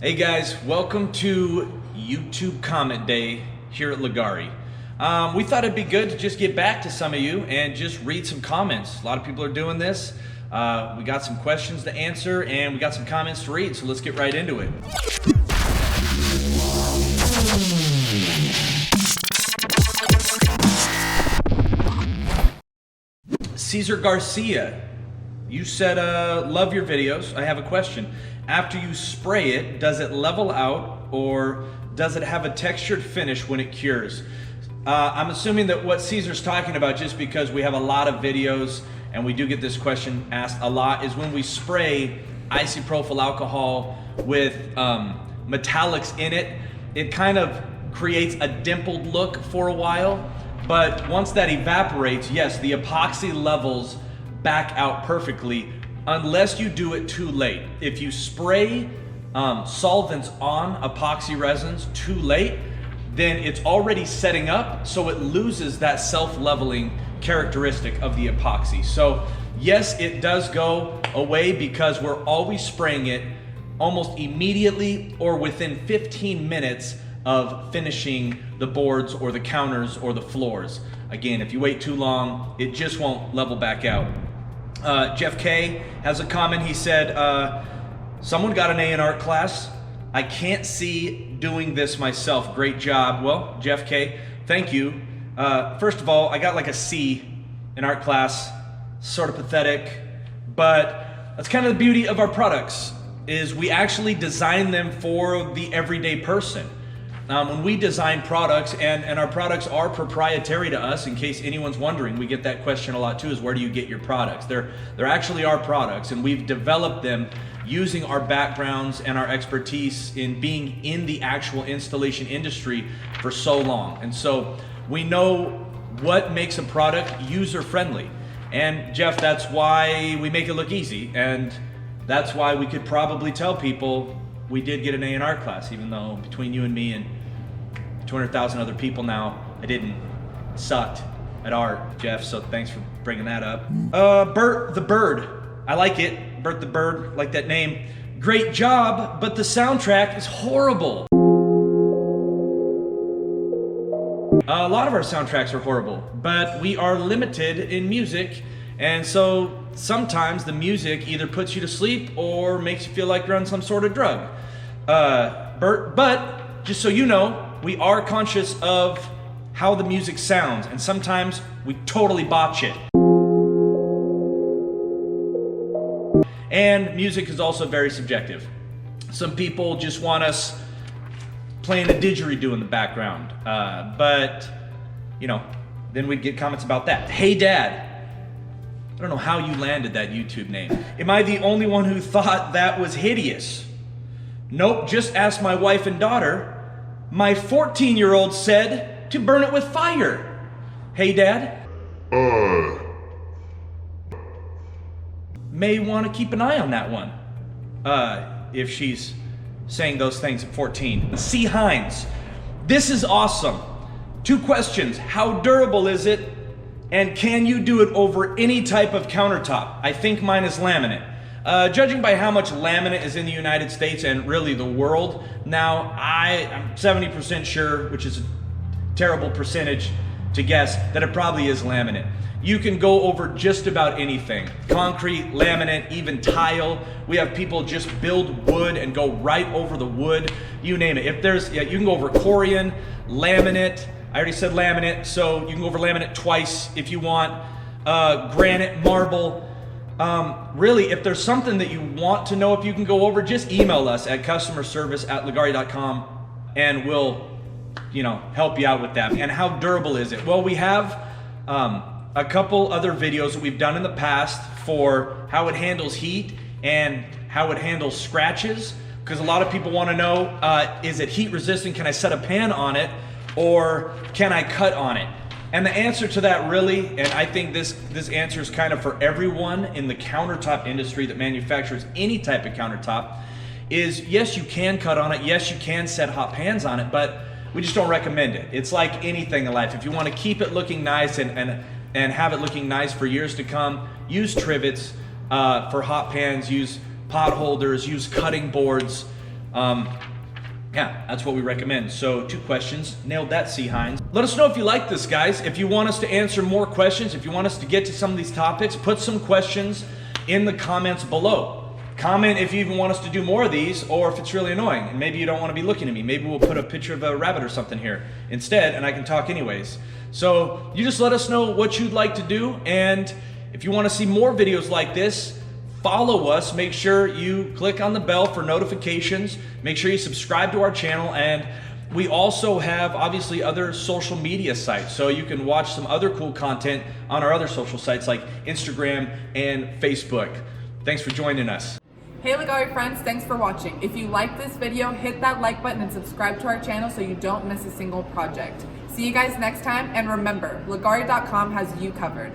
Hey guys, welcome to YouTube comment day here at Leggari. We thought it'd be good to just get back to some of you and just read some comments. A lot of people are doing this. We got some questions to answer and we got some comments to read, so let's get right into it. Cesar Garcia, you said, love your videos. I have a question. After you spray it, does it level out or does it have a textured finish when it cures? I'm assuming that what Cesar's talking about, just because we have a lot of videos and we do get this question asked a lot, is when we spray isopropyl alcohol with metallics in it, it kind of creates a dimpled look for a while. But once that evaporates, yes, the epoxy levels back out perfectly, unless you do it too late. If you spray solvents on epoxy resins too late, then it's already setting up, so it loses that self-leveling characteristic of the epoxy. So yes, it does go away because we're always spraying it almost immediately or within 15 minutes of finishing the boards or the counters or the floors. Again, if you wait too long, it just won't level back out. Jeff K has a comment. He said, someone got an A in art class. I can't see doing this myself. Great job. Well, Jeff K, thank you. First of all, I got like a C in art class, sort of pathetic, but that's kind of the beauty of our products, is we actually design them for the everyday person. When we design products, and our products are proprietary to us, in case anyone's wondering, we get that question a lot too, is where do you get your products? They're actually our products, and we've developed them using our backgrounds and our expertise in being in the actual installation industry for so long. And so we know what makes a product user-friendly. And Jeff, that's why we make it look easy, and that's why we could probably tell people we did get an A in art class, even though between you and me and 200,000 other people now, I didn't. Sucked at art, Jeff, so thanks for bringing that up. Bert the Bird, I like it. Bert the Bird, like that name. Great job, but the soundtrack is horrible. A lot of our soundtracks are horrible, but we are limited in music, and so sometimes the music either puts you to sleep or makes you feel like you're on some sort of drug. Bert, but just so you know, we are conscious of how the music sounds, and sometimes we totally botch it. And music is also very subjective. Some people just want us playing a didgeridoo in the background, but you know, then we'd get comments about that. Hey Dad, I don't know how you landed that YouTube name. Am I the only one who thought that was hideous? Nope, just ask my wife and daughter. My 14-year-old said to burn it with fire. Hey Dad? May want to keep an eye on that one. If she's saying those things at 14. C. Hines, this is awesome. 2 questions. How durable is it? And can you do it over any type of countertop? I think mine is laminate. Judging by how much laminate is in the United States and really the world, now I'm 70% sure, which is a terrible percentage to guess, that it probably is laminate. You can go over just about anything. Concrete, laminate, even tile. We have people just build wood and go right over the wood. You name it. If there's, yeah, you can go over Corian, laminate. I already said laminate, so you can go over laminate twice if you want. Granite, marble. Really, if there's something that you want to know if you can go over, just email us at customerservice@leggari.com and we'll, help you out with that. And how durable is it? Well, we have a couple other videos that we've done in the past for how it handles heat and how it handles scratches, because a lot of people want to know, is it heat resistant? Can I set a pan on it? Or can I cut on it? And the answer to that really, and I think this answer is kind of for everyone in the countertop industry that manufactures any type of countertop, is yes, you can cut on it, yes, you can set hot pans on it, but we just don't recommend it. It's like anything in life. If you want to keep it looking nice and have it looking nice for years to come, use trivets for hot pans, use pot holders, use cutting boards. Yeah, that's what we recommend. So 2 questions, nailed that, C. Hines. Let us know if you like this, guys. If you want us to answer more questions, if you want us to get to some of these topics, put some questions in the comments below. Comment if you even want us to do more of these, or if it's really annoying and maybe you don't want to be looking at me. Maybe we'll put a picture of a rabbit or something here instead and I can talk anyways. So you just let us know what you'd like to do, and if you want to see more videos like this, follow us. Make sure you click on the bell for notifications. Make sure you subscribe to our channel, and we also have obviously other social media sites, so you can watch some other cool content on our other social sites like Instagram and Facebook. Thanks for joining us. Hey Leggari friends, thanks for watching. If you like this video, hit that like button and subscribe to our channel so you don't miss a single project. See you guys next time, and remember, Leggari.com has you covered.